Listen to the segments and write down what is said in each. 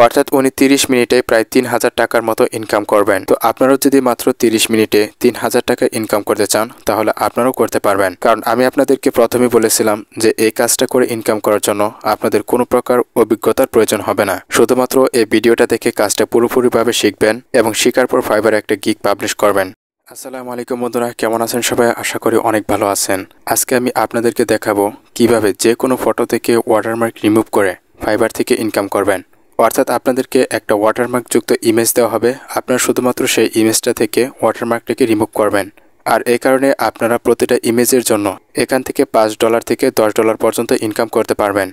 অর্থাৎ উনি 30 মিনিটে প্রায় 3000 টাকার মতো ইনকাম করবেন। তো আপনারাও যদি মাত্র 30 মিনিটে 3000 টাকা ইনকাম করতে চান তাহলে আপনারাও করতে পারবেন। কারণ আমি আপনাদেরকে প্রথমেই বলেছিলাম যে এই কাজটা করে ইনকাম করার জন্য আপনাদের কোনো প্রকার অভিজ্ঞতার প্রয়োজন হবে না। শুধুমাত্র এই ভিডিওটা দেখে কাজটা পুরোপুরিভাবে শিখবেন এবং শেখার পর ফাইবারে একটা গিগ পাবলিশ করবেন। আসসালামু আলাইকুম বন্ধুরা, কেমন আছেন সবাই? আশা করি অনেক ভালো আছেন। আজকে আমি আপনাদেরকে দেখাবো কিভাবে যে কোনো ফটো থেকে ওয়াটারমার্ক রিমুভ করে ফাইবার থেকে ইনকাম করবেন। অর্থাৎ আপনাদেরকে একটা ওয়াটারমার্ক যুক্ত ইমেজ দেওয়া হবে, আপনারা শুধুমাত্র সেই ইমেজটা থেকে ওয়াটারমার্কটাকে রিমুভ করবেন। আর এই কারণে আপনারা প্রতিটা ইমেজের জন্য এখান থেকে $5 থেকে $10 পর্যন্ত ইনকাম করতে পারবেন।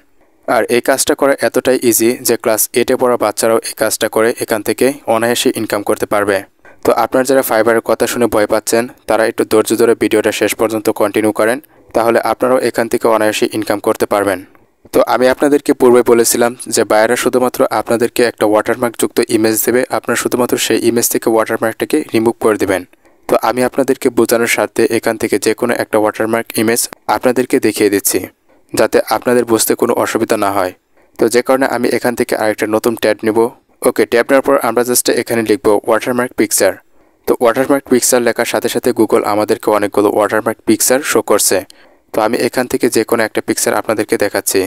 আর এই কাজটা করা এতটাই ইজি যে ক্লাস 8-এ পড়া বাচ্চারাও এই কাজটা করে এখান থেকে অনায়াসে ইনকাম করতে পারবে। তো আপনারা যারা ফাইবারের কথা শুনে ভয় পাচ্ছেন তারা একটু ধৈর্য ধরে ভিডিওটা শেষ পর্যন্ত কন্টিনিউ করেন, তাহলে আপনারাও এখান থেকে অনায়াসে ইনকাম করতে পারবেন। তো আমি আপনাদেরকে পূর্বে বলেছিলাম যে বায়াররা শুধুমাত্র আপনাদেরকে একটা ওয়াটারমার্ক যুক্ত ইমেজ দেবে, আপনারা শুধুমাত্র সেই ইমেজ থেকে ওয়াটারমার্কটাকে রিমুভ করে দেবেন। তো আমি আপনাদেরকে বোঝানোর স্বার্থে এখান থেকে যে কোনো একটা ওয়াটারমার্ক ইমেজ আপনাদেরকে দেখিয়ে দিচ্ছি, যাতে আপনাদের বুঝতে কোনো অসুবিধা না হয়। তো যে কারণে আমি এখান থেকে আরেকটা নতুন ট্যাব নেব। ওকে, ট্যাব নেওয়ার পর আমরা জাস্ট এখানে লিখব ওয়াটারমার্ক পিকচার। তো ওয়াটারমার্ক পিকচার লেখার সাথে সাথে গুগল আমাদেরকে অনেকগুলো ওয়াটারমার্ক পিকচার শো করছে। তো আমি এখান থেকে যে কোনো একটা পিকচার আপনাদেরকে দেখাচ্ছি।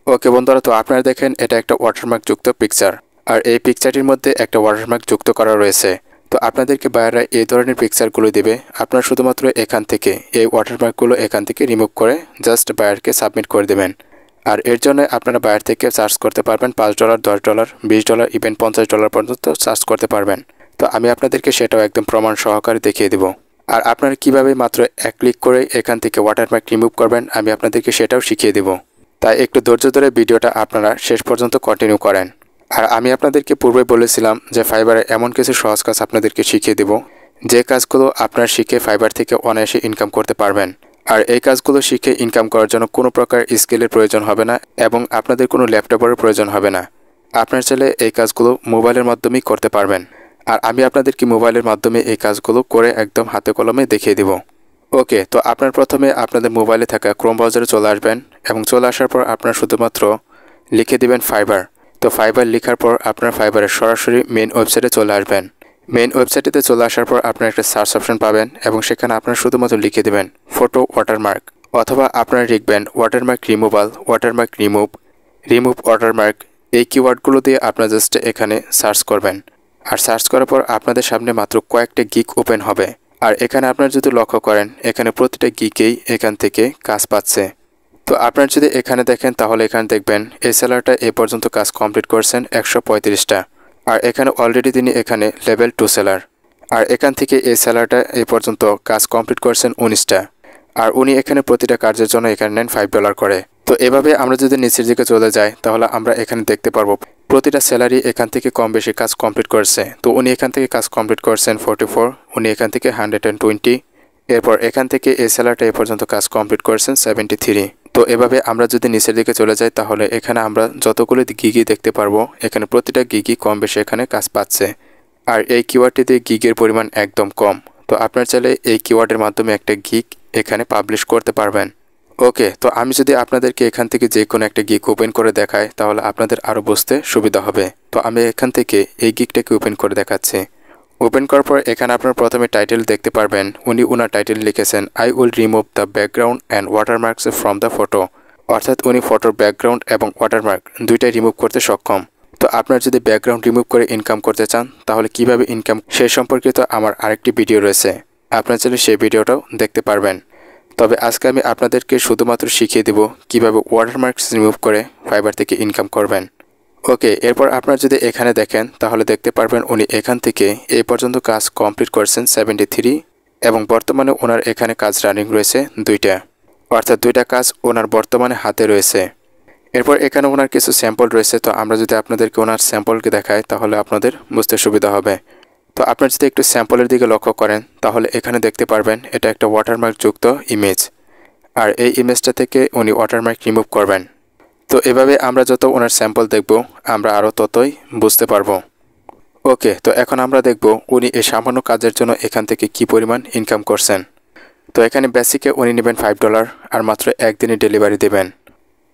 ওকে বন্ধুরা, তো আপনারা দেখেন এটা একটা ওয়াটারমার্ক যুক্ত পিকচার, আর এই পিকচারটির মধ্যে একটা ওয়াটারমার্ক যুক্ত করা রয়েছে। তো আপনাদেরকে বায়াররা এই ধরনের পিকচারগুলো দেবে, আপনারা শুধুমাত্র এখান থেকে এই ওয়াটারমার্কগুলো এখান থেকে রিমুভ করে জাস্ট বায়ারকে সাবমিট করে দেবেন। আর এর জন্য আপনারা বায়ার থেকে চার্জ করতে পারবেন $5, $10, $20, ইভেন $50 পর্যন্ত চার্জ করতে পারবেন। তো আমি আপনাদেরকে সেটাও একদম প্রমাণ সহকারে দেখিয়ে দেব। আর আপনারা কিভাবে মাত্র এক ক্লিক করে এখান থেকে ওয়াটারমার্ক রিমুভ করবেন আমি আপনাদেরকে সেটাও শিখিয়ে দেব। তাই একটু ধৈর্য ধরে ভিডিওটা আপনারা শেষ পর্যন্ত কন্টিনিউ করেন। আর আমি আপনাদেরকে পূর্বে বলেছিলাম যে ফাইবারে এমন কিছু সহজ কাজ আপনাদেরকে শিখিয়ে দেব, যে কাজগুলো আপনারা শিখে ফাইবার থেকে অনায়াসে ইনকাম করতে পারবেন। আর এই কাজগুলো শিখে ইনকাম করার জন্য কোনো প্রকার স্কিলের প্রয়োজন হবে না এবং আপনাদের কোনো ল্যাপটপের প্রয়োজন হবে না। আপনার চাইলে এই কাজগুলো মোবাইলের মাধ্যমেই করতে পারবেন। আর আমি আপনাদেরকে মোবাইলের মাধ্যমে এই কাজগুলো করে একদম হাতে কলমে দেখিয়ে দেব। ওকে, তো আপনার প্রথমে আপনাদের মোবাইলে থাকা ক্রোম ব্রাউজারে চলে আসবেন এবং চলে আসার পর আপনারা শুধুমাত্র লিখে দিবেন ফাইবার। তো ফাইবার লেখার পর আপনার ফাইবারের সরাসরি মেন ওয়েবসাইটে চলে আসবেন। মেন ওয়েবসাইটেতে চলে আসার পর আপনারা একটা সার্চ অপশন পাবেন এবং সেখানে আপনারা শুধুমাত্র লিখে দেবেন ফটো ওয়াটারমার্ক, অথবা আপনারা লিখবেন watermark removal, watermark remove watermark. এই কিওয়ার্ডগুলো দিয়ে আপনারা জাস্ট এখানে সার্চ করবেন। আর সার্চ করার পর আপনাদের সামনে মাত্র কয়েকটা গিগ ওপেন হবে। আর এখানে আপনারা যদি লক্ষ্য করেন এখানে প্রতিটা গিগেই এখান থেকে কাজ পাচ্ছে। তো আপনারা যদি এখানে দেখেন তাহলে এখানে দেখবেন এই সেলারটা এ পর্যন্ত কাজ কমপ্লিট করছেন 135টা। আর এখানে অলরেডি তিনি এখানে লেভেল 2 সেলার। আর এখান থেকে এই সেলারটা এ পর্যন্ত কাজ কমপ্লিট করছেন 19টা। আর উনি এখানে প্রতিটা কাজের জন্য এখানে নেন $5 করে। তো এভাবে আমরা যদি নিচের দিকে চলে যাই তাহলে আমরা এখানে দেখতে পারবো প্রতিটা স্যালারি এখান থেকে কম বেশি কাজ কমপ্লিট করছে। তো উনি এখান থেকে কাজ কমপ্লিট করছেন 44, উনি এখান থেকে 120। এরপর এখান থেকে এই স্যালারিটা এ পর্যন্ত কাজ কমপ্লিট করছেন 73। তো এভাবে আমরা যদি নিচের দিকে চলে যাই তাহলে এখানে আমরা যতগুলো গিগি দেখতে পারবো এখানে প্রতিটা গিগি কম বেশি এখানে কাজ পাচ্ছে। আর এই কিওয়ার্ডটিতে গিগের পরিমাণ একদম কম। তো আপনার চাইলে এই কিওয়ার্ডের মাধ্যমে একটা গিগ এখানে পাবলিশ করতে পারবেন। ওকে, তো আমি যদি আপনাদেরকে এখান থেকে যে কোনো একটা গিগ ওপেন করে দেখাই তাহলে আপনাদের আরও বুঝতে সুবিধা হবে। তো আমি এখান থেকে এই গিগটাকে ওপেন করে দেখাচ্ছি। ওপেন করার পর এখানে আপনারা প্রথমে টাইটেল দেখতে পারবেন। উনি ওনার টাইটেল লিখেছেন I will remove the background and watermarks from the photo. অর্থাৎ উনি ফটোর ব্যাকগ্রাউন্ড এবং ওয়াটারমার্ক দুইটাই রিমুভ করতে সক্ষম। তো আপনারা যদি ব্যাকগ্রাউন্ড রিমুভ করে ইনকাম করতে চান তাহলে কিভাবে ইনকাম সেই সম্পর্কিত আমার আরেকটি ভিডিও রয়েছে, আপনারা চাইলে সেই ভিডিওটাও দেখতে পারবেন। তবে আজকে আমি আপনাদেরকে শুধুমাত্র শিখিয়ে দেব কিভাবে ওয়াটারমার্কস রিমুভ করে ফাইবার থেকে ইনকাম করবেন। ওকে, এরপর আপনারা যদি এখানে দেখেন তাহলে দেখতে পারবেন উনি এখান থেকে এই পর্যন্ত কাজ কমপ্লিট করছেন 73 এবং বর্তমানে ওনার এখানে কাজ রানিং রয়েছে 2টা। অর্থাৎ 2টা কাজ ওনার বর্তমানে হাতে রয়েছে। এরপর এখানে ওনার কিছু স্যাম্পল রয়েছে। তো আমরা যদি আপনাদেরকে ওনার স্যাম্পলকে দেখাই তাহলে আপনাদের বুঝতে সুবিধা হবে। তো আপনারা যদি একটু স্যাম্পলের দিকে লক্ষ্য করেন তাহলে এখানে দেখতে পারবেন এটা একটা ওয়াটারমার্ক যুক্ত ইমেজ। আর এই ইমেজটা থেকে উনি ওয়াটারমার্ক রিমুভ করবেন। তো এভাবে আমরা যত ওনার স্যাম্পল দেখব আমরা আরও ততই বুঝতে পারবো। ওকে, তো এখন আমরা দেখব উনি এই সামান্য কাজের জন্য এখান থেকে কি পরিমাণ ইনকাম করছেন। তো এখানে বেসিকে উনি নেবেন $5 আর মাত্র একদিনে ডেলিভারি দেবেন।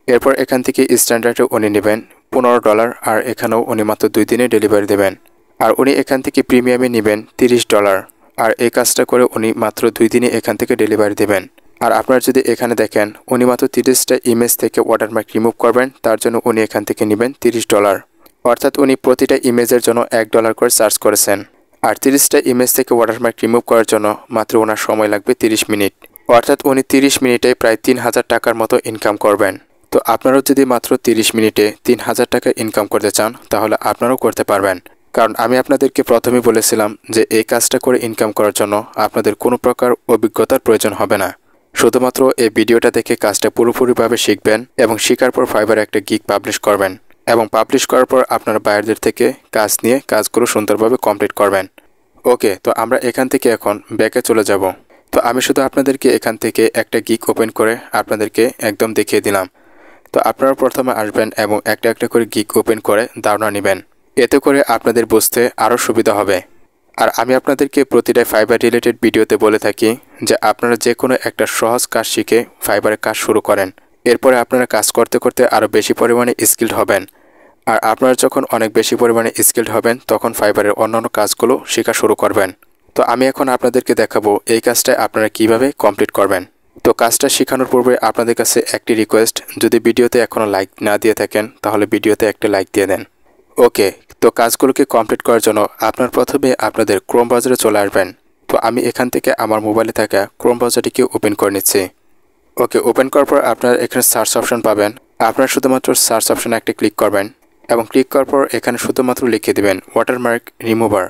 এরপর এখান থেকে স্ট্যান্ডার্ডে উনি নেবেন $15 আর এখানেও উনি মাত্র 2 দিনে ডেলিভারি দেবেন। আর উনি এখান থেকে প্রিমিয়ামে নেবেন $30 আর এই কাজটা করে উনি মাত্র 2 দিনে এখান থেকে ডেলিভারি দেবেন। আর আপনারা যদি এখানে দেখেন উনি মাত্র 30টা ইমেজ থেকে ওয়াটারমার্ক রিমুভ করবেন, তার জন্য উনি এখান থেকে নেবেন $30। অর্থাৎ উনি প্রতিটা ইমেজের জন্য $1 করে চার্জ করেছেন। আর 30টা ইমেজ থেকে ওয়াটারমার্ক রিমুভ করার জন্য মাত্র ওনার সময় লাগবে 30 মিনিট। অর্থাৎ উনি 30 মিনিটে প্রায় 3000 টাকার মতো ইনকাম করবেন। তো আপনারাও যদি মাত্র 30 মিনিটে 3000 টাকা ইনকাম করতে চান তাহলে আপনারাও করতে পারবেন। কারণ আমি আপনাদেরকে প্রথমেই বলেছিলাম যে এই কাজটা করে ইনকাম করার জন্য আপনাদের কোনো প্রকার অভিজ্ঞতার প্রয়োজন হবে না। শুধুমাত্র এই ভিডিওটা দেখে কাজটা পুরোপুরিভাবে শিখবেন এবং শেখার পর ফাইবারে একটা গিগ পাবলিশ করবেন এবং পাবলিশ করার পর আপনারা বায়ারদের থেকে কাজ নিয়ে কাজগুলো সুন্দরভাবে কমপ্লিট করবেন। ওকে, তো আমরা এখান থেকে এখন ব্যাকে চলে যাব। তো আমি শুধু আপনাদেরকে এখান থেকে একটা গিগ ওপেন করে আপনাদেরকে একদম দেখিয়ে দিলাম। তো আপনারা প্রথমে আসবেন এবং একটা একটা করে গিগ ওপেন করে ধারণা নেবেন। এতে করে আপনাদের বুঝতে আরও সুবিধা হবে। আর আমি আপনাদেরকে প্রতিটা ফাইবার রিলেটেড ভিডিওতে বলে থাকি যে আপনারা যে কোনো একটা সহজ কাজ শিখে ফাইবারে কাজ শুরু করেন। এরপরে আপনারা কাজ করতে করতে আরও বেশি পরিমাণে স্কিলড হবেন। আর আপনারা যখন অনেক বেশি পরিমাণে স্কিলড হবেন তখন ফাইবারের অন্যান্য কাজগুলো শেখা শুরু করবেন। তো আমি এখন আপনাদেরকে দেখাবো এই কাজটা আপনারা কিভাবে কমপ্লিট করবেন। তো কাজটা শেখানোর পূর্বে আপনাদের কাছে একটি রিকোয়েস্ট, যদি ভিডিওতে এখনও লাইক না দিয়ে থাকেন তাহলে ভিডিওতে একটা লাইক দিয়ে দেন। ওকে, তো কাজগুলোকে কমপ্লিট করার জন্য আপনার প্রথমে আপনাদের ক্রোম ব্রাউজারে চলে আসবেন। তো আমি এখান থেকে আমার মোবাইলে থাকা ক্রোম ব্রাউজারটিকে ওপেন করে নিচ্ছি। ওকে, ওপেন করার পর আপনারা এখানে সার্চ অপশন পাবেন। আপনারা শুধুমাত্র সার্চ অপশনে একটা ক্লিক করবেন এবং ক্লিক করার পর এখানে শুধুমাত্র লিখে দেবেন ওয়াটারমার্ক রিমুভার।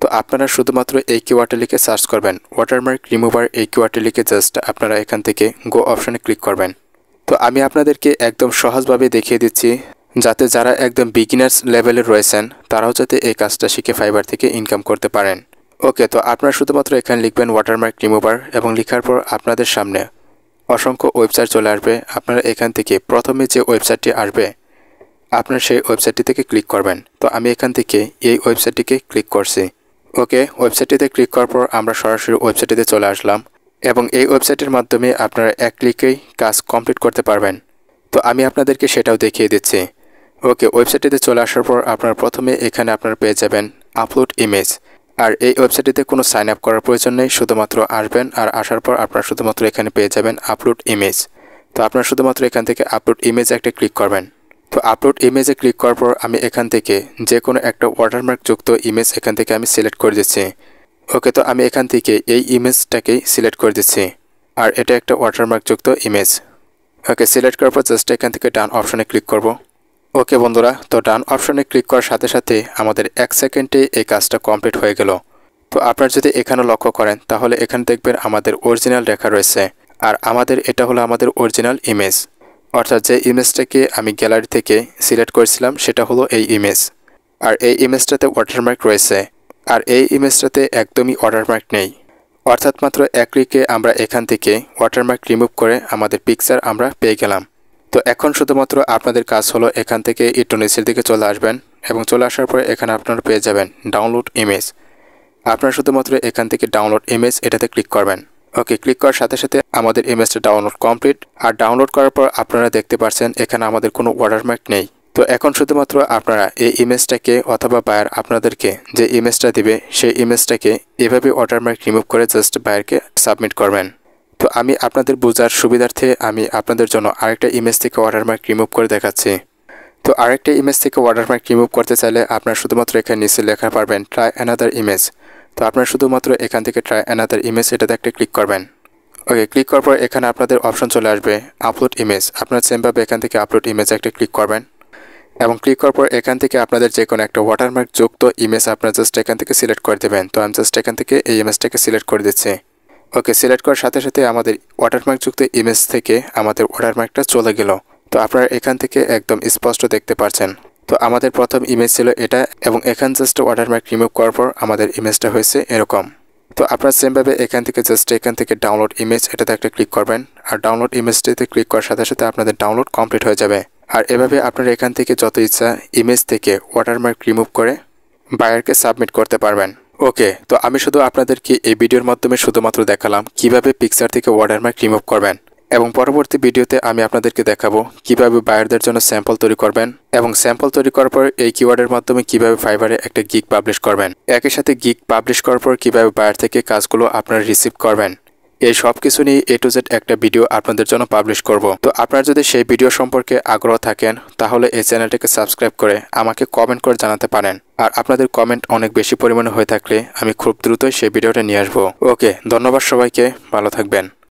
তো আপনারা শুধুমাত্র এই কিওয়ার্ডটা লিখে সার্চ করবেন, ওয়াটারমার্ক রিমুভার। এই কিওয়ার্ডটা লিখে জাস্ট আপনারা এখান থেকে গো অপশনে ক্লিক করবেন। তো আমি আপনাদেরকে একদম সহজভাবে দেখিয়ে দিচ্ছি যাতে যারা একদম বিগিনার্স লেভেলে রয়েছেন তারাও যাতে এই কাজটা শিখে ফাইবার থেকে ইনকাম করতে পারেন। ওকে, তো আপনারা শুধুমাত্র এখানে লিখবেন ওয়াটারমার্ক রিমুভার এবং লেখার পর আপনাদের সামনে অসংখ্য ওয়েবসাইট চলে আসবে। আপনারা এখান থেকে প্রথমে যে ওয়েবসাইটটি আসবে আপনারা সেই ওয়েবসাইটটি থেকে ক্লিক করবেন। তো আমি এখান থেকে এই ওয়েবসাইটটিকে ক্লিক করছি। ওকে, ওয়েবসাইটটিতে ক্লিক করার পর আমরা সরাসরি ওয়েবসাইটটিতে চলে আসলাম এবং এই ওয়েবসাইটের মাধ্যমে আপনারা এক ক্লিকেই কাজ কমপ্লিট করতে পারবেন। তো আমি আপনাদেরকে সেটাও দেখিয়ে দিচ্ছি। ওকে, ওয়েবসাইটটিতে চলে আসার পর আপনারা প্রথমে এখানে আপনারা পেয়ে যাবেন আপলোড ইমেজ। আর এই ওয়েবসাইটটিতে কোনো সাইন আপ করার প্রয়োজন নেই, শুধুমাত্র আসবেন আর আসার পর আপনারা শুধুমাত্র এখানে পেয়ে যাবেন আপলোড ইমেজ। তো আপনারা শুধুমাত্র এখান থেকে আপলোড ইমেজ একটা ক্লিক করবেন। তো আপলোড ইমেজে ক্লিক করার পর আমি এখান থেকে যে কোনো একটা ওয়াটারমার্ক যুক্ত ইমেজ এখান থেকে আমি সিলেক্ট করে দিচ্ছি। ওকে, তো আমি এখান থেকে এই ইমেজটাকেই সিলেক্ট করে দিচ্ছি আর এটা একটা ওয়াটারমার্ক যুক্ত ইমেজ। ওকে, সিলেক্ট করার পর জাস্ট এখান থেকে ডান অপশনে ক্লিক করব। ওকে বন্ধুরা, তো ডান অপশনে ক্লিক করার সাথে সাথে আমাদের 1 সেকেন্ডে এই কাজটা কমপ্লিট হয়ে গেল। তো আপনারা যদি এখানে লক্ষ্য করেন তাহলে এখানে দেখবেন আমাদের অরিজিনাল লেখা রয়েছে আর এটা হলো আমাদের অরিজিনাল ইমেজ। অর্থাৎ যে ইমেজটাকে আমি গ্যালারি থেকে সিলেক্ট করেছিলাম সেটা হলো এই ইমেজ। আর এই ইমেজটাতে ওয়াটারমার্ক রয়েছে আর এই ইমেজটাতে একদমই ওয়াটারমার্ক নেই। অর্থাৎ মাত্র এক ক্লিকে আমরা এখান থেকে ওয়াটারমার্ক রিমুভ করে আমাদের পিকচার আমরা পেয়ে গেলাম। তো এখন শুধুমাত্র আপনাদের কাজ হলো এখান থেকে একটু নিচের দিকে চলে আসবেন এবং চলে আসার পরে এখানে আপনারা পেয়ে যাবেন ডাউনলোড ইমেজ। আপনারা শুধুমাত্র এখান থেকে ডাউনলোড ইমেজ এটাতে ক্লিক করবেন। ওকে, ক্লিক করার সাথে সাথে আমাদের ইমেজটা ডাউনলোড কমপ্লিট। আর ডাউনলোড করার পর আপনারা দেখতে পাচ্ছেন এখানে আমাদের কোনো ওয়াটারমার্ক নেই। তো এখন শুধুমাত্র আপনারা এই ইমেজটাকে অথবা বায়ার আপনাদেরকে যে ইমেজটা দিবে সেই ইমেজটাকে এভাবে ওয়াটারমার্ক রিমুভ করে জাস্ট বায়ারকে সাবমিট করবেন। তো আমি আপনাদের বোঝার সুবিধার্থে আমি আপনাদের জন্য আরেকটা ইমেজ থেকে ওয়াটারমার্ক রিমুভ করে দেখাচ্ছি। তো আরেকটা ইমেজ থেকে ওয়াটারমার্ক রিমুভ করতে চাইলে আপনারা শুধুমাত্র এখানে নিচে লেখা পারবেন ট্রাই অ্যানাদার ইমেজ। তো আপনারা শুধুমাত্র এখান থেকে ট্রাই অ্যানাদার ইমেজ এটাতে একটা ক্লিক করবেন। ওকে, ক্লিক করার পর এখানে আপনাদের অপশন চলে আসবে আপলোড ইমেজ। আপনারা সেমভাবে এখান থেকে আপলোড ইমেজ একটা ক্লিক করবেন এবং ক্লিক করার পর এখান থেকে আপনাদের যে কোনো একটা ওয়াটারমার্ক যুক্ত ইমেজ আপনারা জাস্ট এখান থেকে সিলেক্ট করে দেবেন। তো আমি জাস্ট এখান থেকে এই ইমেজটাকে সিলেক্ট করে দিচ্ছি। ওকে, সিলেক্ট করার সাথে সাথে আমাদের ওয়াটারমার্ক যুক্ত ইমেজ থেকে আমাদের ওয়াটারমার্কটা চলে গেল। তো আপনারা এখান থেকে একদম স্পষ্ট দেখতে পাচ্ছেন। তো আমাদের প্রথম ইমেজ ছিল এটা এবং এখান জাস্ট ওয়াটারমার্ক রিমুভ করার পর আমাদের ইমেজটা হয়েছে এরকম। তো আপনারা সেমভাবে এখান থেকে ডাউনলোড ইমেজ এটাতে একটা ক্লিক করবেন আর ডাউনলোড ইমেজটিতে ক্লিক করার সাথে সাথে আপনাদের ডাউনলোড কমপ্লিট হয়ে যাবে। আর এভাবে আপনারা এখান থেকে যত ইচ্ছা ইমেজ থেকে ওয়াটারমার্ক রিমুভ করে বায়ারকে সাবমিট করতে পারবেন। ওকে, তো আমি শুধু আপনাদেরকে এই ভিডিওর মাধ্যমে শুধুমাত্র দেখালাম কিভাবে পিকচার থেকে ওয়াটারমার্ক রিমুভ করবেন। এবং পরবর্তী ভিডিওতে আমি আপনাদেরকে দেখাবো কিভাবে বায়ারদের জন্য স্যাম্পল তৈরি করবেন এবং স্যাম্পল তৈরি করার পর এই কিওয়ার্ডের মাধ্যমে কিভাবে ফাইবারে একটা গিগ পাবলিশ করবেন, একই সাথে গিগ পাবলিশ করার পর কিভাবে বায়ার থেকে কাজগুলো আপনারা রিসিভ করবেন। এই সব কিছু নিয়ে A to Z একটা ভিডিও আপনাদের জন্য পাবলিশ করব। তো আপনারা যদি সেই ভিডিও সম্পর্কে আগ্রহ থাকেন তাহলে এই চ্যানেলটাকে সাবস্ক্রাইব করে আমাকে কমেন্ট করে জানাতে পারেন। আর আপনাদের কমেন্ট অনেক বেশি পরিমাণে হয়ে থাকলে আমি খুব দ্রুতই সেই ভিডিওটা নিয়ে আসবো। ওকে, ধন্যবাদ সবাইকে, ভালো থাকবেন।